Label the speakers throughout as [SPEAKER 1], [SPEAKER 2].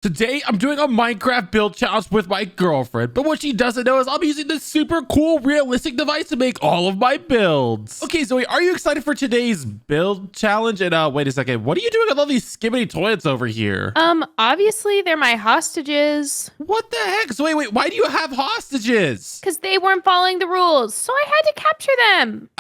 [SPEAKER 1] Today, I'm doing a Minecraft build challenge with my girlfriend, but what she doesn't know is I'm using this super cool realistic device to make all of my builds. Okay, Zoe, are you excited for today's build challenge? And wait a second, what are you doing with all these skibidi toilets over here?
[SPEAKER 2] Obviously they're my hostages.
[SPEAKER 1] What the heck, Zoe? Wait, why do you have hostages?
[SPEAKER 2] Because they weren't following the rules, so I had to capture them.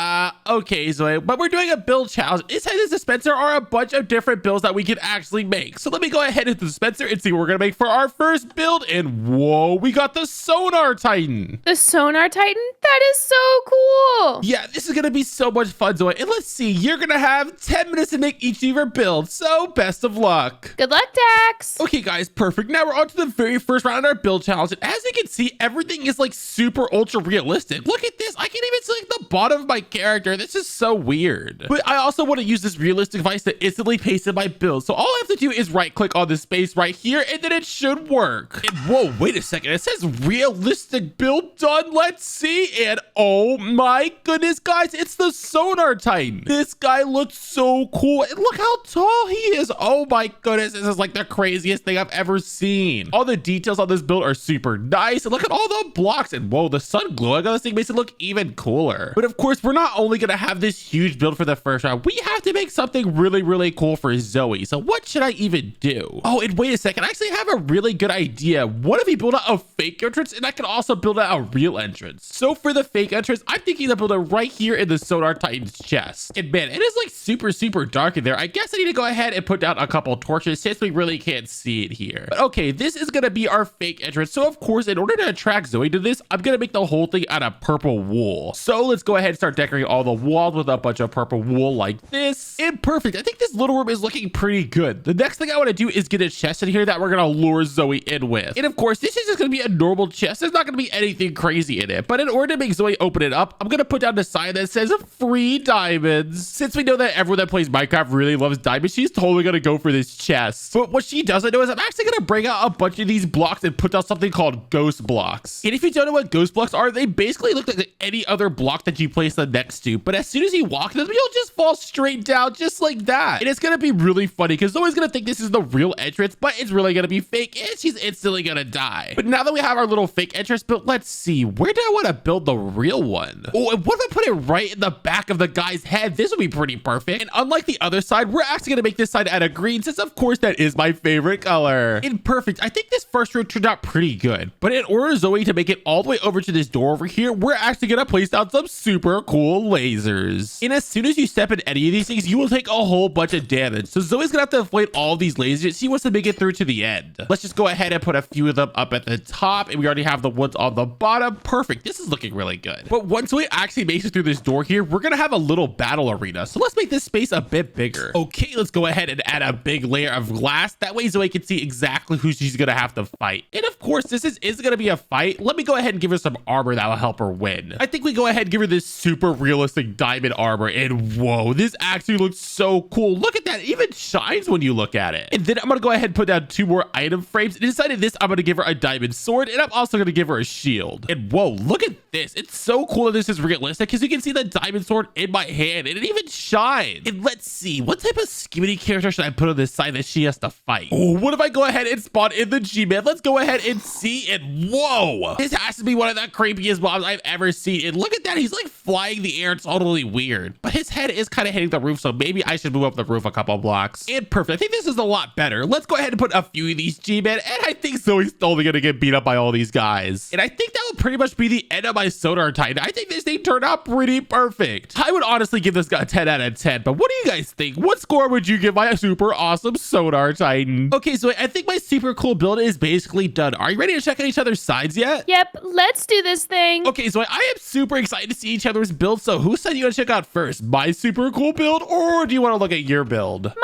[SPEAKER 1] Okay, Zoe, but we're doing a build challenge. Inside this dispenser are a bunch of different builds that we can actually make. So let me go ahead into the dispenser and see what we're gonna make for our first build. And whoa, we got the Sonar Titan.
[SPEAKER 2] The Sonar Titan? That is so cool.
[SPEAKER 1] Yeah, this is gonna be so much fun, Zoe. And let's see, you're gonna have 10 minutes to make each of your builds. So best of luck.
[SPEAKER 2] Good luck, Daxx.
[SPEAKER 1] Okay, guys, perfect. Now we're on to the very first round of our build challenge. And as you can see, everything is like super ultra realistic. Look at this. I can't even see like the bottom of my character. This is so weird. But I also want to use this realistic device to instantly paste in my build. So all I have to do is right click on the space right here and then it should work. And whoa, wait a second. It says realistic build done. Let's see. And oh my goodness, guys, it's the Sonar Titan. This guy looks so cool. And look how tall he is. Oh my goodness. This is like the craziest thing I've ever seen. All the details on this build are super nice. And look at all the blocks. And whoa, the sun glowing on this thing makes it look even cooler. But of course, we're not only going to have this huge build for the first round. We have to make something really, really cool for Zoe. So what should I even do? Oh, and wait a second. I actually have a really good idea. What if we build out a fake entrance and I can also build out a real entrance? So for the fake entrance, I'm thinking of building right here in the Sonar Titan's chest. And man, it is like super, super dark in there. I guess I need to go ahead and put down a couple torches since we really can't see it here. But okay, this is going to be our fake entrance. So of course, in order to attract Zoe to this, I'm going to make the whole thing out of purple wool. So let's go ahead and start decorating all the walls with a bunch of purple wool like this. And perfect. I think this little room is looking pretty good. The next thing I want to do is get a chest in here that we're going to lure Zoe in with. And of course, this is just going to be a normal chest. There's not going to be anything crazy in it. But in order to make Zoe open it up, I'm going to put down the sign that says free diamonds. Since we know that everyone that plays Minecraft really loves diamonds, she's totally going to go for this chest. But what she doesn't know is I'm actually going to bring out a bunch of these blocks and put down something called ghost blocks. And if you don't know what ghost blocks are, they basically look like any other block that you place them next to. But as soon as you walk them, you'll just fall straight down just like that. And it's going to be really funny because Zoe's going to think this is the real entrance, but it's really going to be fake and she's instantly going to die. But now that we have our little fake entrance built, let's see, where do I want to build the real one? Oh, and what if I put it right in the back of the guy's head? This would be pretty perfect. And unlike the other side, we're actually going to make this side out of green since of course that is my favorite color. And perfect. I think this first row turned out pretty good. But in order Zoe to make it all the way over to this door over here, we're actually going to place down some super cool lasers. And as soon as you step in any of these things, you will take a whole bunch of damage. So Zoe's going to have to inflate all these lasers. She wants to make it through to the end. Let's just go ahead and put a few of them up at the top. And we already have the ones on the bottom. Perfect. This is looking really good. But once we actually make it through this door here, we're going to have a little battle arena. So let's make this space a bit bigger. Okay, let's go ahead and add a big layer of glass. That way Zoe can see exactly who she's going to have to fight. And of course, this is going to be a fight. Let me go ahead and give her some armor that will help her win. I think we go ahead and give her this super realistic diamond armor. And whoa, this actually looks so cool. Look at that. It even shines when you look at it. And then I'm going to go ahead and put down 2 more item frames. And inside of this, I'm going to give her a diamond sword. And I'm also going to give her a shield. And whoa, look at this. It's so cool that this is realistic because you can see the diamond sword in my hand and it even shines. And let's see, what type of skibidi character should I put on this side that she has to fight? Oh, what if I go ahead and spawn in the G-Man? Let's go ahead and see. And whoa, this has to be one of the creepiest mobs I've ever seen. And look at that. He's like flying the air. It's totally weird. But his head is kind of hitting the roof. So maybe I should move up the roof a couple blocks. And perfect. I think this is a lot better. Let's go ahead and put a few of these G-Men. And I think Zoe's totally going to get beat up by all these guys. And I think that would pretty much be the end of my Sonar Titan. I think this thing turned out pretty perfect. I would honestly give this guy a 10 out of 10. But what do you guys think? What score would you give my super awesome Sonar Titan? Okay, so I think my super cool build is basically done. Are you ready to check out each other's sides yet?
[SPEAKER 2] Yep, let's do this thing.
[SPEAKER 1] Okay, so I am super excited to see each other's builds. So who said you want to check out first? My super cool build, or do you want to look at your build?
[SPEAKER 2] Mine.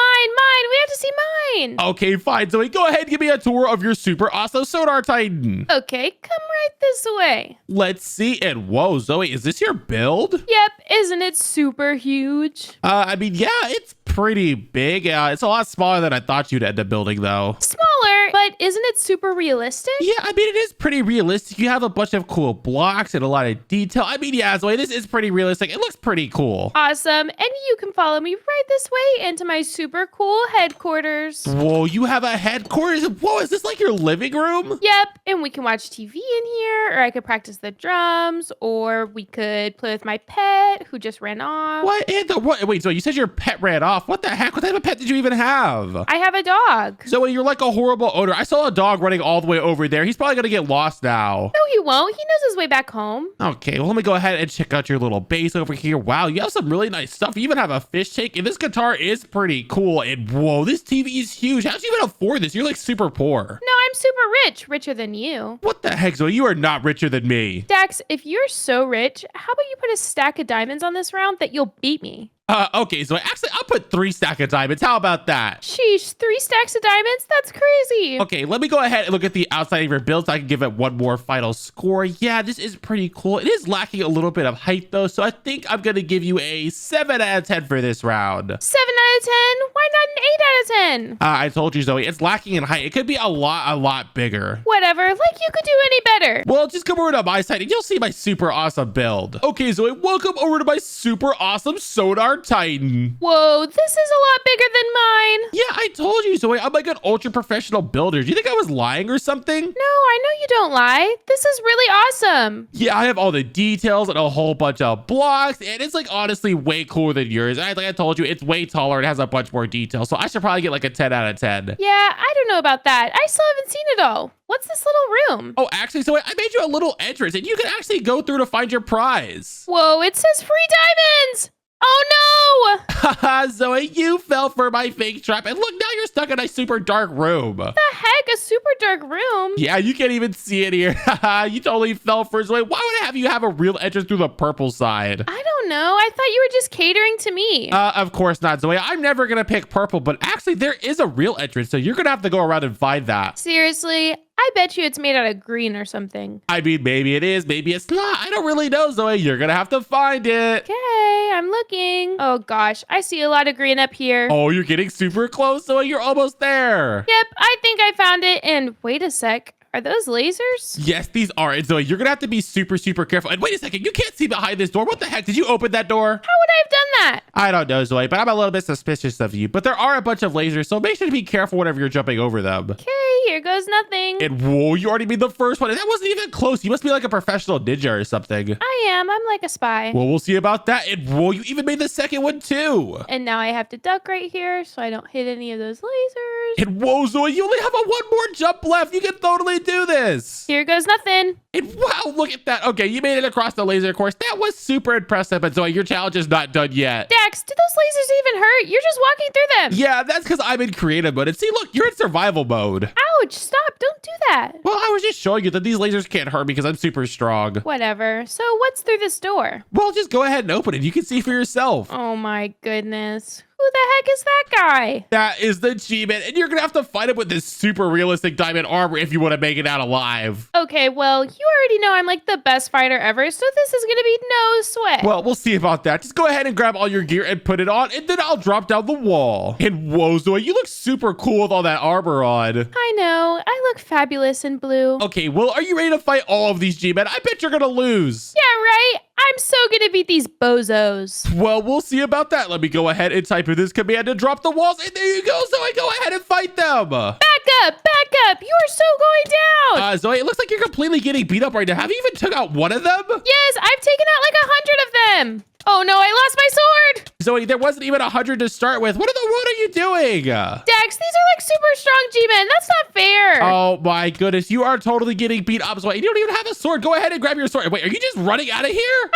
[SPEAKER 2] We have to see mine.
[SPEAKER 1] Okay, fine. Zoe, go ahead and give me a tour of your super awesome Sonar Titan.
[SPEAKER 2] Okay, come right this way.
[SPEAKER 1] Let's see. And whoa, Zoe, is this your build?
[SPEAKER 2] Yep, isn't it super huge?
[SPEAKER 1] I mean, yeah, it's pretty big. It's a lot smaller than I thought you'd end up building, though.
[SPEAKER 2] Smaller? there, but isn't it super realistic?
[SPEAKER 1] Yeah, I mean, it is pretty realistic. You have a bunch of cool blocks and a lot of detail. I mean, yeah, Zoe, this is pretty realistic. It looks pretty cool.
[SPEAKER 2] Awesome. And you can follow me right this way into my super cool headquarters.
[SPEAKER 1] Whoa, you have a headquarters? Whoa, is this like your living room?
[SPEAKER 2] Yep, and we can watch TV in here, or I could practice the drums, or we could play with my pet who just ran off.
[SPEAKER 1] What? Wait, Zoe, you said your pet ran off. What the heck? What type of pet did you even have?
[SPEAKER 2] I have a dog.
[SPEAKER 1] Zoe, you're like a horrible owner. I saw a dog running all the way over there. He's probably going to get lost now.
[SPEAKER 2] No, he won't. He knows his way back home.
[SPEAKER 1] Okay, well, let me go ahead and check out your little base over here. Wow, you have some really nice stuff. You even have a fish tank, and this guitar is pretty cool. And whoa, this TV is huge. How'd you even afford this? You're like super poor.
[SPEAKER 2] No, I'm super rich. Richer than you.
[SPEAKER 1] What the heck, Zoe? You are not richer than me.
[SPEAKER 2] Dax, if you're so rich, how about you put a stack of diamonds on this round that you'll beat me?
[SPEAKER 1] Okay, so actually, I'll put 3 stacks of diamonds. How about that?
[SPEAKER 2] Sheesh, 3 stacks of diamonds? That's crazy.
[SPEAKER 1] Okay, let me go ahead and look at the outside of your build so I can give it one more final score. Yeah, this is pretty cool. It is lacking a little bit of height, though, so I think I'm going to give you a 7 out of 10 for this round.
[SPEAKER 2] 7 out of 10? Why not an 8 out of 10?
[SPEAKER 1] I told you, Zoe, it's lacking in height. It could be a lot bigger.
[SPEAKER 2] Whatever, like you could do any better.
[SPEAKER 1] Well, just come over to my side and you'll see my super awesome build. Okay, Zoe, welcome over to my super awesome Sonar Titan.
[SPEAKER 2] Whoa, this is a lot bigger than mine.
[SPEAKER 1] Yeah, I told you, Zoe, I'm like an ultra professional builder. Do you think I was lying or something?
[SPEAKER 2] No, I know you don't lie. This is really awesome.
[SPEAKER 1] Yeah, I have all the details and a whole bunch of blocks, and it's like honestly way cooler than yours. Like I told you, it's way taller and has a bunch more detail, so I should probably get like a 10 out of 10.
[SPEAKER 2] Yeah, I don't know about that. I still haven't seen it all. What's this little room?
[SPEAKER 1] Oh, actually, Zoe, I made you a little entrance, and you can actually go through to find your prize.
[SPEAKER 2] Whoa, it says free diamonds. Oh no!
[SPEAKER 1] Haha, Zoe, you fell for my fake trap, and look, now you're stuck in a super dark room.
[SPEAKER 2] What the heck? A super dark room?
[SPEAKER 1] Yeah, you can't even see it here. Haha, you totally fell for it, Zoe. Why would I have you have a real entrance through the purple side?
[SPEAKER 2] I don't know. I thought you were just catering to me.
[SPEAKER 1] Of course not, Zoe. I'm never gonna pick purple, but actually there is a real entrance, so you're gonna have to go around and find that.
[SPEAKER 2] Seriously? I bet you it's made out of green or something.
[SPEAKER 1] I mean, maybe it is, maybe it's not. I don't really know, Zoe. You're gonna have to find it.
[SPEAKER 2] Okay, I'm looking. Oh gosh, I see a lot of green up here.
[SPEAKER 1] Oh, you're getting super close, Zoe. You're almost there.
[SPEAKER 2] Yep, I think I found it. And wait a sec. Are those lasers?
[SPEAKER 1] Yes, these are. And Zoe, you're gonna have to be super careful. And wait a second, you can't see behind this door. What the heck? Did you open that door?
[SPEAKER 2] How would I have done that?
[SPEAKER 1] I don't know, Zoe, but I'm a little bit suspicious of you. But there are a bunch of lasers, so make sure to be careful whenever you're jumping over them.
[SPEAKER 2] Okay, here goes nothing.
[SPEAKER 1] And whoa, you already made the first one, and that wasn't even close. You must be like a professional ninja or something.
[SPEAKER 2] I am. I'm like a spy.
[SPEAKER 1] Well, we'll see about that. And whoa, you even made the second one too.
[SPEAKER 2] And now I have to duck right here so I don't hit any of those lasers.
[SPEAKER 1] And whoa, Zoe, you only have a one more jump left. You can totally do this.
[SPEAKER 2] Here goes nothing.
[SPEAKER 1] And wow, look at that. Okay, you made it across the laser course. That was super impressive. But Zoe, your challenge is not done yet.
[SPEAKER 2] Dax, do those lasers even hurt? You're just walking through them.
[SPEAKER 1] Yeah, that's because I'm in creative mode. And see, look, you're in survival mode.
[SPEAKER 2] Ouch, stop. Don't do that.
[SPEAKER 1] Well, I was just showing you that these lasers can't hurt me because I'm super strong.
[SPEAKER 2] Whatever. So what's through this door?
[SPEAKER 1] Well, just go ahead and open it. You can see for yourself.
[SPEAKER 2] Oh my goodness. Who the heck is that guy?
[SPEAKER 1] That is the G-Man, and you're gonna have to fight him with this super realistic diamond armor if you want to make it out alive.
[SPEAKER 2] Okay, well, you already know I'm like the best fighter ever, so this is gonna be no sweat.
[SPEAKER 1] Well, we'll see about that. Just go ahead and grab all your gear and put it on, and then I'll drop down the wall. And whoa, Zoe, you look super cool with all that armor on.
[SPEAKER 2] I know. I look fabulous in blue.
[SPEAKER 1] Okay, well, are you ready to fight all of these G-Men? I bet you're gonna lose.
[SPEAKER 2] Yeah, right? I'm so gonna beat these bozos.
[SPEAKER 1] Well, we'll see about that. Let me go ahead and type in this command to drop the walls, and there you go, Zoe. Go ahead and fight them.
[SPEAKER 2] Back up! Back up! You are so going down!
[SPEAKER 1] Zoe, it looks like you're completely getting beat up right now. Have you even took out one of them?
[SPEAKER 2] Yes, I've taken out like 100 of them. Oh no, I lost my sword!
[SPEAKER 1] Zoe, there wasn't even 100 to start with. What in the world are you doing?
[SPEAKER 2] Dax, these are like super strong G-Men. That's not fair.
[SPEAKER 1] Oh my goodness, you are totally getting beat up, Zoe. You don't even have a sword. Go ahead and grab your sword. Wait, are you just running out of here?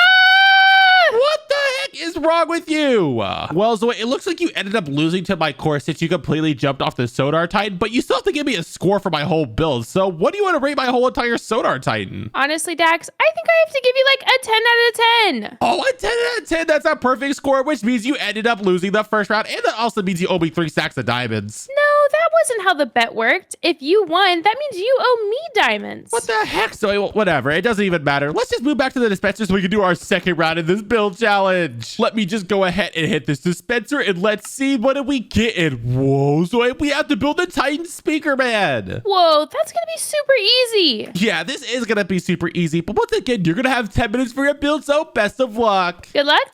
[SPEAKER 1] What the heck is wrong with you? Well, Zoe, it looks like you ended up losing to my course since you completely jumped off the Sonar Titan, but you still have to give me a score for my whole build. So what do you want to rate my whole entire Sonar Titan?
[SPEAKER 2] Honestly, Dax, I think I have to give you like a 10 out of 10.
[SPEAKER 1] Oh, a 10 out of 10. That's a perfect score, which means you ended up losing the first round, and that also means you owe me 3 stacks of diamonds.
[SPEAKER 2] No, that wasn't how the bet worked. If you won, that means you owe me diamonds.
[SPEAKER 1] What the heck, Zoe? Well, whatever. It doesn't even matter. Let's just move back to the dispenser so we can do our second round in this build challenge. much. Let me just go ahead and hit this dispenser and let's see what do we get in. Whoa, Zoe, we have to build the Titan speaker man.
[SPEAKER 2] Whoa, that's gonna be super easy.
[SPEAKER 1] Yeah, this is gonna be super easy, but once again, you're gonna have 10 minutes for your build, so best of luck.
[SPEAKER 2] Good luck,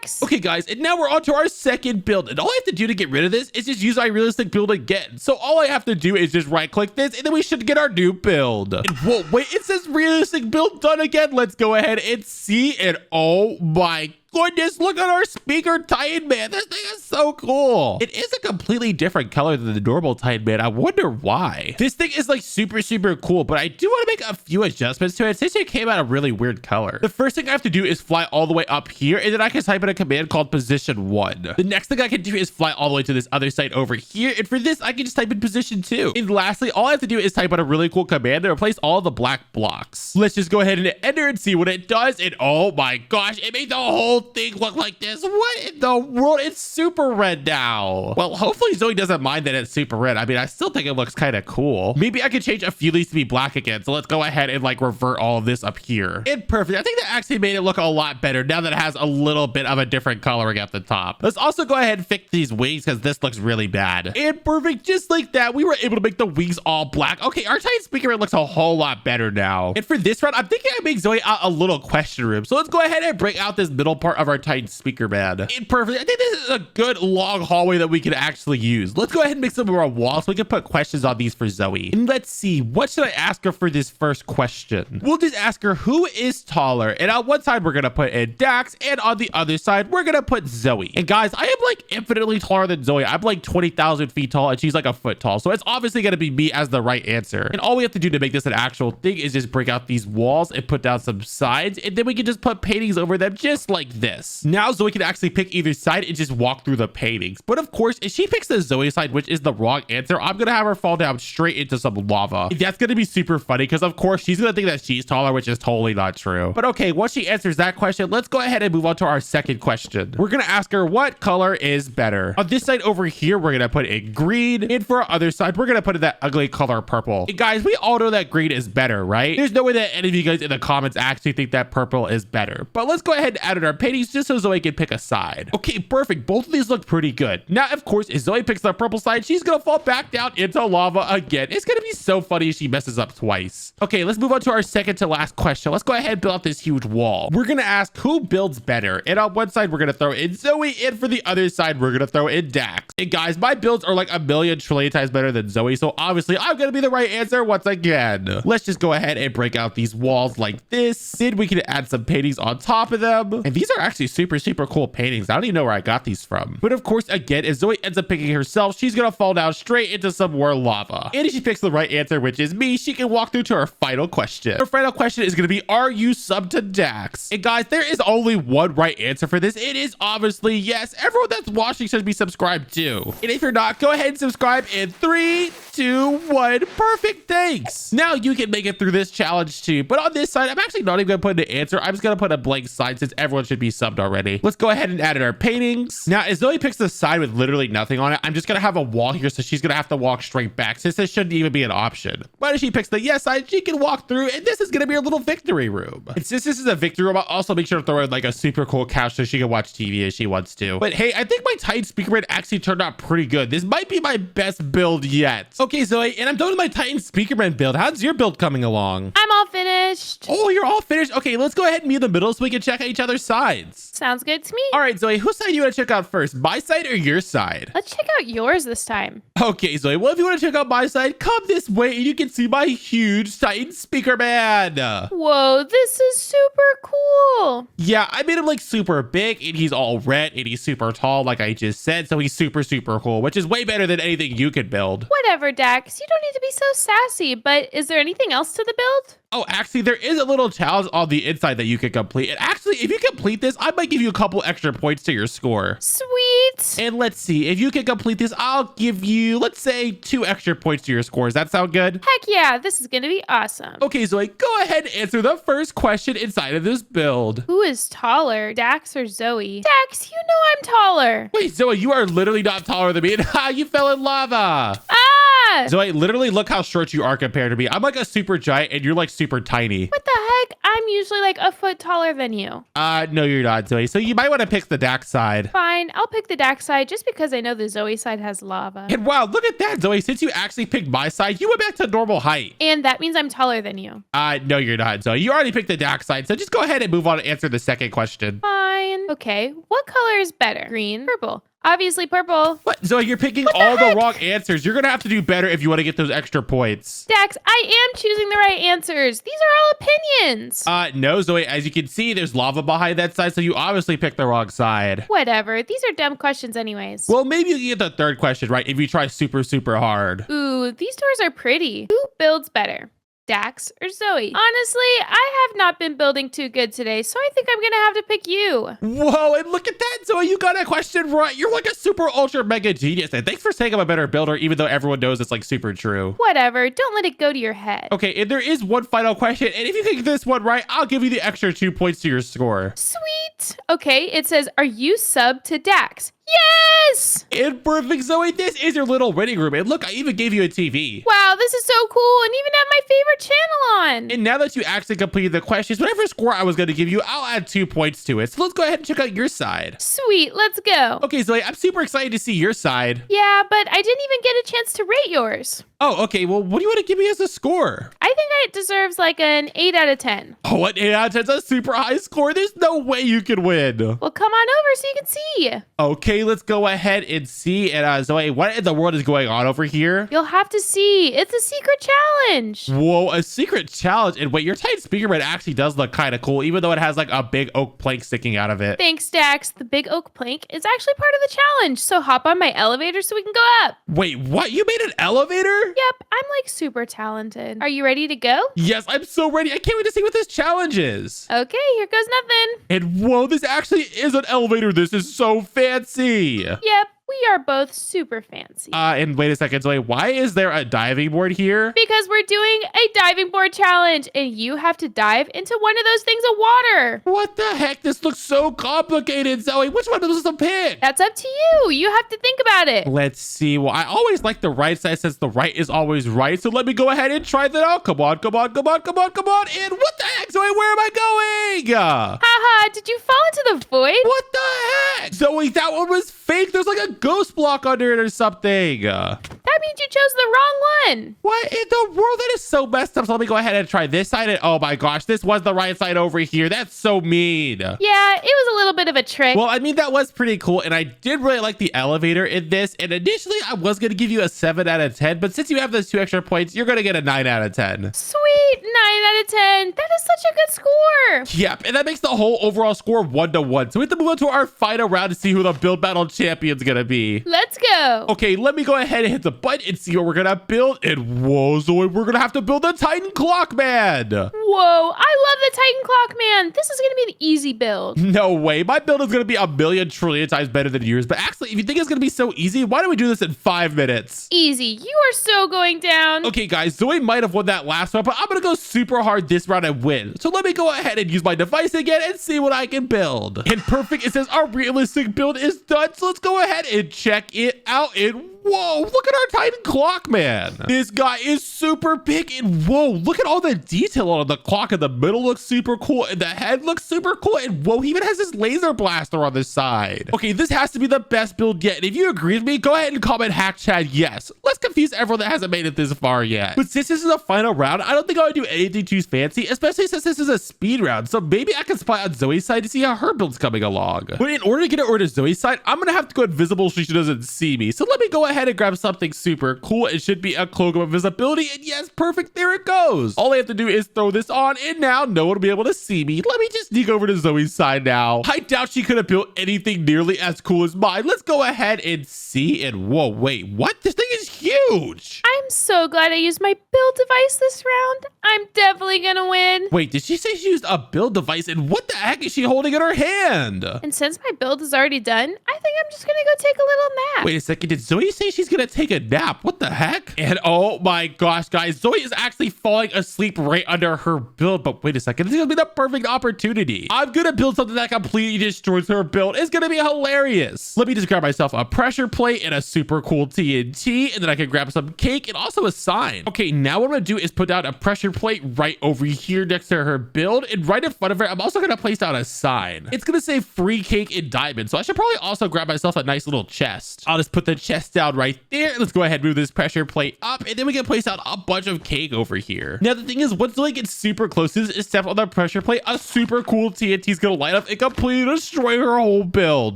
[SPEAKER 2] Daxx.
[SPEAKER 1] Okay, guys, and now we're on to our second build, and all I have to do to get rid of this is just use my realistic build again. So all I have to do is just right-click this, and then we should get our new build. And whoa, wait, it says realistic build done again. Let's go ahead and see, and oh my goodness, look at our speaker Titan man. This thing is so cool. It is a completely different color than the normal Titan man. I wonder why. This thing is like super cool, but I do want to make a few adjustments to it since it came out a really weird color. The first thing I have to do is fly all the way up here, and then I can type in a command called position 1. The next thing I can do is fly all the way to this other side over here, and for this I can just type in position 2. And lastly, all I have to do is type out a really cool command to replace all the black blocks. Let's just go ahead and enter and see what it does, and oh my gosh, it made the whole thing look like this. What in the world? It's super red now. Well, hopefully Zoe doesn't mind that it's super red. I mean, I still think it looks kind of cool. Maybe I could change a few of these to be black again. So let's go ahead and like revert all of this up here. And perfect. I think that actually made it look a lot better now that it has a little bit of a different coloring at the top. Let's also go ahead and fix these wings because this looks really bad. And perfect. Just like that, we were able to make the wings all black. Okay, our Titan speaker looks a whole lot better now. And for this round, I'm thinking I make Zoe out a little question room. So let's go ahead and break out this middle part of our Titan speaker man. And perfect. I think this is a good long hallway that we can actually use. Let's go ahead and make some more walls so we can put questions on these for Zoe. And let's see, what should I ask her for this first question? We'll just ask her who is taller. And on one side, we're going to put in Daxx, and on the other side, we're going to put Zoe. And guys, I am like infinitely taller than Zoe. I'm like 20,000 feet tall and she's like a foot tall. So it's obviously going to be me as the right answer. And all we have to do to make this an actual thing is just break out these walls and put down some sides. And then we can just put paintings over them just like this. Now Zoe can actually pick either side and just walk through the paintings. But of course, if she picks the Zoe side, which is the wrong answer, I'm gonna have her fall down straight into some lava. That's gonna be super funny because of course she's gonna think that she's taller, which is totally not true. But okay, once she answers that question, let's go ahead and move on to our second question. We're gonna ask her what color is better. On this side over here, we're gonna put in green, and for our other side, we're gonna put in that ugly color purple. And guys, we all know that green is better, right? There's no way that any of you guys in the comments actually think that purple is better. But let's go ahead and add in our paintings just so Zoe can pick a side. Okay, perfect. Both of these look pretty good. Now, of course, if Zoe picks the purple side, she's gonna fall back down into lava again. It's gonna be so funny if she messes up twice. Okay, let's move on to our second to last question. Let's go ahead and build out this huge wall. We're gonna ask who builds better. And on one side, we're gonna throw in Zoe, and for the other side, we're gonna throw in Daxx. And guys, my builds are like a million trillion times better than Zoe, so obviously I'm gonna be the right answer once again. Let's just go ahead and break out these walls like this. Then we can add some paintings on top of them. And these are actually super cool paintings. I don't even know where I got these from. But of course, again, if Zoe ends up picking herself, she's gonna fall down straight into some more lava. And if she picks the right answer, which is me, she can walk through to her final question. Her final question is gonna be, are you subbed to Daxx? And guys, there is only one right answer for this. It is obviously yes. Everyone that's watching should be subscribed too. And if you're not, go ahead and subscribe in 3, 2, 1. Perfect. Thanks. Now you can make it through this challenge too. But on this side, I'm actually not even gonna put an answer. I'm just gonna put a blank side since everyone should be subbed already. Let's go ahead and add in our paintings. Now, if Zoe picks the side with literally nothing on it, I'm just gonna have a wall here, so she's gonna have to walk straight back since this shouldn't even be an option. But if she picks the yes side, she can walk through, and this is gonna be her little victory room. And since this is a victory room, I'll also make sure to throw in like a super cool couch so she can watch TV as she wants to. But hey, I think my Titan speaker man actually turned out pretty good. This might be my best build yet. Okay, Zoe, and I'm done with my Titan speaker man build. How's your build coming along?
[SPEAKER 2] I'm all finished.
[SPEAKER 1] Oh, you're all finished. Okay, let's go ahead and meet in the middle so we can check out each other's sides.
[SPEAKER 2] Sounds good to me.
[SPEAKER 1] All right, Zoe, whose side do you want to check out first? My side or your side?
[SPEAKER 2] Let's check out yours this time.
[SPEAKER 1] Okay, Zoe, well, if you want to check out my side, come this way and you can see my huge Titan speaker man.
[SPEAKER 2] Whoa, this is super cool.
[SPEAKER 1] Yeah, I made him like super big and he's all red and he's super tall, like I just said. So he's super cool, which is way better than anything you could build.
[SPEAKER 2] Whatever, Daxx. You don't need to be so sassy, but is there anything else to the build?
[SPEAKER 1] Oh, actually, there is a little challenge on the inside that you can complete. And actually, if you complete this, I might give you a couple extra points to your score.
[SPEAKER 2] Sweet.
[SPEAKER 1] And let's see, if you can complete this, I'll give you, let's say, 2 extra points to your score. Does that sound good?
[SPEAKER 2] Heck yeah, this is going to be awesome.
[SPEAKER 1] Okay, Zoe, go ahead and answer the first question inside of this build.
[SPEAKER 2] Who is taller, Daxx or Zoe? Daxx, you know I'm taller.
[SPEAKER 1] Wait, Zoe, you are literally not taller than me. And you fell in lava.
[SPEAKER 2] Ah!
[SPEAKER 1] Zoe, literally look how short you are compared to me. I'm like a super giant and you're like super tiny.
[SPEAKER 2] What the like I'm usually like a foot taller than you.
[SPEAKER 1] No, you're not, Zoe. So you might want to pick the Daxx side.
[SPEAKER 2] Fine, I'll pick the Daxx side just because I know the Zoe side has lava.
[SPEAKER 1] And wow, look at that, Zoe. Since you actually picked my side, you went back to normal height.
[SPEAKER 2] And that means I'm taller than you.
[SPEAKER 1] No, you're not, Zoe. You already picked the Daxx side, so just go ahead and move on and answer the second question.
[SPEAKER 2] Fine. Okay, what color is better? Green, purple. Obviously purple.
[SPEAKER 1] What? Zoe, you're picking all the wrong answers. You're going to have to do better if you want to get those extra points.
[SPEAKER 2] Daxx, I am choosing the right answers. These are all opinions.
[SPEAKER 1] No, Zoe. As you can see, there's lava behind that side, so you obviously picked the wrong side.
[SPEAKER 2] Whatever. These are dumb questions anyways.
[SPEAKER 1] Well, maybe you can get the third question right if you try super, super hard.
[SPEAKER 2] Ooh, these doors are pretty. Who builds better? Daxx or Zoe? Honestly, I have not been building too good today, so I think I'm gonna have to pick you.
[SPEAKER 1] Whoa, and look at that, Zoe. You got a question right. You're like a super ultra mega genius. And thanks for saying I'm a better builder, even though everyone knows it's like super true.
[SPEAKER 2] Whatever. Don't let it go to your head.
[SPEAKER 1] Okay, and there is one final question. And if you get this one right, I'll give you the extra 2 points to your score.
[SPEAKER 2] Sweet. Okay, it says, are you sub to Daxx? Yes!
[SPEAKER 1] And perfect, Zoe. This is your little reading room. And look, I even gave you a TV.
[SPEAKER 2] Wow, this is so cool, and even have my favorite channel on.
[SPEAKER 1] And now that you actually completed the questions, whatever score I was going to give you, I'll add 2 points to it. So let's go ahead and check out your side.
[SPEAKER 2] Sweet, let's go.
[SPEAKER 1] Okay, Zoe, I'm super excited to see your side.
[SPEAKER 2] Yeah, but I didn't even get a chance to rate yours.
[SPEAKER 1] Oh, okay. Well, what do you want to give me as a score?
[SPEAKER 2] I think it deserves like an 8 out of 10.
[SPEAKER 1] Oh, an 8 out of 10 is a super high score. There's no way you can win.
[SPEAKER 2] Well, come on over so you can see.
[SPEAKER 1] Okay, let's go ahead and see. And Zoe, what in the world is going on over here?
[SPEAKER 2] You'll have to see. It's a secret challenge.
[SPEAKER 1] Whoa, a secret challenge. And wait, your Titan speaker bed actually does look kind of cool, even though it has like a big oak plank sticking out of it.
[SPEAKER 2] Thanks, Daxx. The big oak plank is actually part of the challenge. So hop on my elevator so we can go up.
[SPEAKER 1] Wait, what? You made an elevator?
[SPEAKER 2] Yep, I'm like super talented. Are you ready to go?
[SPEAKER 1] Yes, I'm so ready. I can't wait to see what this challenge is.
[SPEAKER 2] Okay, here goes nothing.
[SPEAKER 1] And whoa, this actually is an elevator. This is so fancy.
[SPEAKER 2] Yep, we are both super fancy.
[SPEAKER 1] And wait a second, Zoe, why is there a diving board here?
[SPEAKER 2] Because we're doing a diving board challenge, and you have to dive into one of those things of water.
[SPEAKER 1] What the heck? This looks so complicated, Zoe. Which one was to pick?
[SPEAKER 2] That's up to you. You have to think about it.
[SPEAKER 1] Let's see. Well, I always like the right side since the right is always right. So let me go ahead and try that out. Come on, come on, come on, come on, come on. And what the heck, Zoe? Where am I going?
[SPEAKER 2] Haha, did you fall into the void?
[SPEAKER 1] What the heck? Zoe, that one was fake. There's like a ghost block under it or something.
[SPEAKER 2] That means you chose the wrong one.
[SPEAKER 1] What in the world? That is so messed up. So let me go ahead and try this side. And oh my gosh, this was the right side over here. That's so mean.
[SPEAKER 2] Yeah, it was a little bit of a trick.
[SPEAKER 1] Well, I mean, that was pretty cool. And I did really like the elevator in this. And initially, I was going to give you a 7 out of 10. But since you have those 2 extra points, you're going to get a 9 out of 10.
[SPEAKER 2] Sweet, 9 out of 10. That is such a good score.
[SPEAKER 1] Yep, and that makes the whole overall score 1-1. So we have to move on to our final round to see who the build battle champion's going to be.
[SPEAKER 2] Let's go.
[SPEAKER 1] Okay, let me go ahead and hit the button and see what we're going to build. And whoa, Zoe, we're going to have to build a Titan Clock Man.
[SPEAKER 2] Whoa, I love the Titan Clock Man. This is going to be an easy build.
[SPEAKER 1] No way. My build is going to be a million trillion times better than yours. But actually, if you think it's going to be so easy, why don't we do this in 5 minutes?
[SPEAKER 2] Easy. You are so going down.
[SPEAKER 1] Okay, guys, Zoe might have won that last round, but I'm going to go super hard this round and win. So let me go ahead and use my device again and see what I can build. And perfect. It says our realistic build is done. So let's go ahead and check it out. And whoa, look at our Titan Clock Man. This guy is super big. And whoa, look at all the detail on the clock in the middle looks super cool. And the head looks super cool. And whoa, he even has this laser blaster on the side. Okay, this has to be the best build yet. And if you agree with me, go ahead and comment #Chad yes. Let's confuse everyone that hasn't made it this far yet. But since this is a final round, I don't think I would do anything too fancy, especially since this is a speed round. So maybe I can spy on Zoe's side to see how her build's coming along. But in order to get it over to Zoe's side, I'm going to have to go invisible so she doesn't see me. So let me go ahead and grab something super cool. It should be a cloak of invisibility. And yes, perfect. There it goes. All I have to do is throw this on and now no one will be able to see me. Let me just sneak over to Zoe's side now. I doubt she could have built anything nearly as cool as mine. Let's go ahead and see. And whoa, wait, what? This thing is huge.
[SPEAKER 2] I'm so glad I used my build device this round. I'm definitely gonna win.
[SPEAKER 1] Wait, did she say she used a build device? And what the heck is she holding in her hand?
[SPEAKER 2] And since my build is already done, I think I'm just gonna go take a little nap.
[SPEAKER 1] Wait a second, did Zoe say she's gonna take a nap? What the heck? And oh my gosh, guys, Zoe is actually falling asleep right under her build, but wait a second. This is gonna be the perfect opportunity. I'm gonna build something that completely destroys her build. It's gonna be hilarious. Let me just grab myself a pressure plate and a super cool TNT, and then I can grab some cake and also a sign. Okay, now what I'm gonna do is put down a pressure plate right over here next to her build, and right in front of her, I'm also gonna place down a sign. It's gonna say free cake and diamond, so I should probably also grab myself a nice little chest. I'll just put the chest down right there. Let's go ahead and move this pressure plate up, and then we can place out a bunch of cake over here. Now the thing is, once Zoe gets super close to this, step on the pressure plate, a super cool TNT is gonna light up and completely destroy her whole build.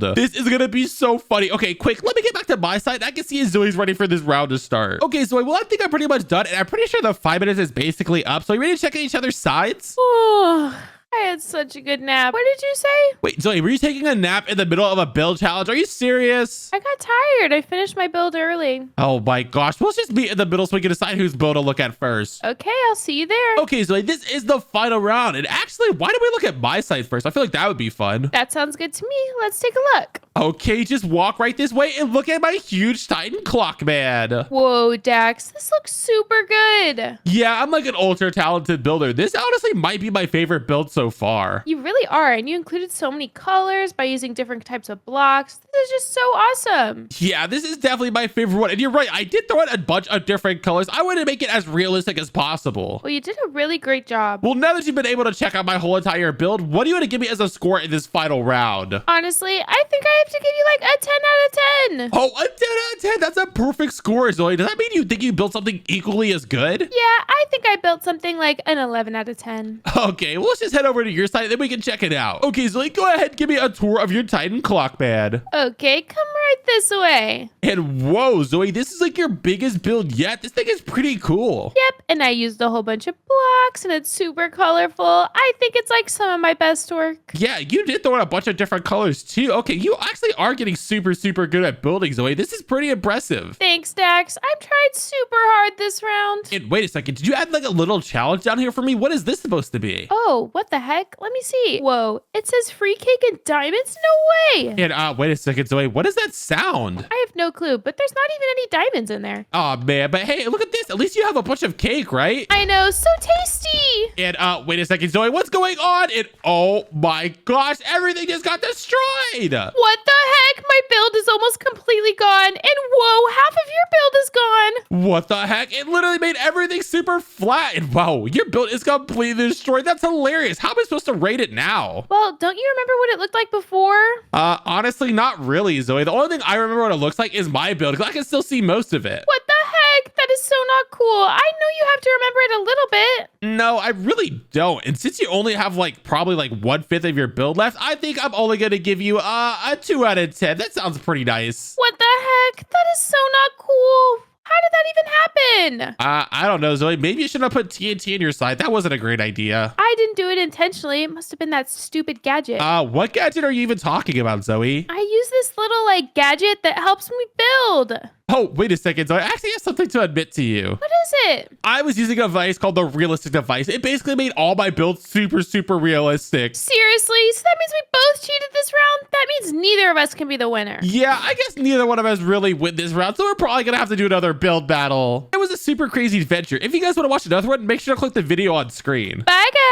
[SPEAKER 1] This is gonna be so funny. Okay, quick, let me get back to my side. I can see Zoe's ready for this round to start. Okay, Zoe, well, I think I'm pretty much done, and I'm pretty sure the 5 minutes is basically up. So are you ready to check each other's sides?
[SPEAKER 2] Oh, I had such a good nap. What did you say?
[SPEAKER 1] Wait, Zoe, were you taking a nap in the middle of a build challenge? Are you serious?
[SPEAKER 2] I got tired. I finished my build early.
[SPEAKER 1] Oh my gosh. Well, let's just meet in the middle so we can decide whose build to look at first.
[SPEAKER 2] Okay, I'll see you there.
[SPEAKER 1] Okay, Zoe, this is the final round. And actually, why don't we look at my side first? I feel like that would be fun.
[SPEAKER 2] That sounds good to me. Let's take a look.
[SPEAKER 1] Okay, just walk right this way and look at my huge Titan clock, man.
[SPEAKER 2] Whoa, Dax, this looks super good.
[SPEAKER 1] Yeah, I'm like an ultra talented builder. This honestly might be my favorite build so far.
[SPEAKER 2] You really are, and you included so many colors by using different types of blocks. This is just so awesome.
[SPEAKER 1] Yeah, this is definitely my favorite one. And you're right, I did throw in a bunch of different colors. I wanted to make it as realistic as possible.
[SPEAKER 2] Well, you did a really great job.
[SPEAKER 1] Well, now that you've been able to check out my whole entire build, what do you want to give me as a score in this final round?
[SPEAKER 2] Honestly, I think I have to give you like a 10 out of 10.
[SPEAKER 1] Oh, a 10 out of 10. That's a perfect score, Zoe. Does that mean you think you built something equally as good?
[SPEAKER 2] Yeah, I think I built something like an 11 out of 10.
[SPEAKER 1] Okay, well, let's just head over to your side and then we can check it out. Okay, Zoe, go ahead. Give me a tour of your Titan clock, man.
[SPEAKER 2] Okay, come right this way.
[SPEAKER 1] And whoa, Zoe, this is like your biggest build yet. This thing is pretty cool.
[SPEAKER 2] Yep, and I used a whole bunch of blocks and it's super colorful. I think it's like some of my best work.
[SPEAKER 1] Yeah, you did throw in a bunch of different colors too. Okay, you actually are getting super good at building, Zoe. This is pretty impressive.
[SPEAKER 2] Thanks, Dax. I've tried super hard this round.
[SPEAKER 1] And wait a second, did you add like a little challenge down here for me? What is this supposed to be?
[SPEAKER 2] Oh, what the heck? Let me see. Whoa, it says free cake and diamonds? No way.
[SPEAKER 1] And wait a second, Zoe, what does that sound?
[SPEAKER 2] I have no clue, but there's not even any diamonds in there.
[SPEAKER 1] Oh man, but hey, look at this. At least you have a bunch of cake, right?
[SPEAKER 2] I know, so tasty.
[SPEAKER 1] And wait a second, Zoe, what's going on? And oh my gosh, everything just got destroyed.
[SPEAKER 2] What the heck? My build is almost completely gone. And whoa, half of your build is gone.
[SPEAKER 1] What the heck? It literally made everything super flat. And wow, your build is completely destroyed. That's hilarious. How am I supposed to rate it now?
[SPEAKER 2] Well, don't you remember what it looked like before?
[SPEAKER 1] Honestly, not really, Zoe. The only thing I remember what it looks like is my build, because I can still see most of it.
[SPEAKER 2] What the heck? That is so not cool. I know you have to remember it a little bit.
[SPEAKER 1] No, I really don't. And since you only have like probably like 1/5 of your build left, I think I'm only gonna give you a 2 out of 10. That sounds pretty nice.
[SPEAKER 2] What the heck? That is so not cool. How did that even happen?
[SPEAKER 1] I don't know, Zoe. Maybe you shouldn't have put TNT in your side. That wasn't a great idea.
[SPEAKER 2] I didn't do it intentionally. It must have been that stupid gadget.
[SPEAKER 1] What gadget are you even talking about, Zoe?
[SPEAKER 2] I use this little like gadget that helps me build.
[SPEAKER 1] Oh, wait a second, Zoe. I actually have something to admit to you.
[SPEAKER 2] What is it?
[SPEAKER 1] I was using a device called the realistic device. It basically made all my builds super realistic.
[SPEAKER 2] Seriously? So that means we both cheated this round? That means neither of us can be the winner.
[SPEAKER 1] Yeah, I guess neither one of us really win this round, so we're probably gonna have to do another build battle. It was a super crazy adventure. If you guys want to watch another one, make sure to click the video on screen.
[SPEAKER 2] Bye, guys.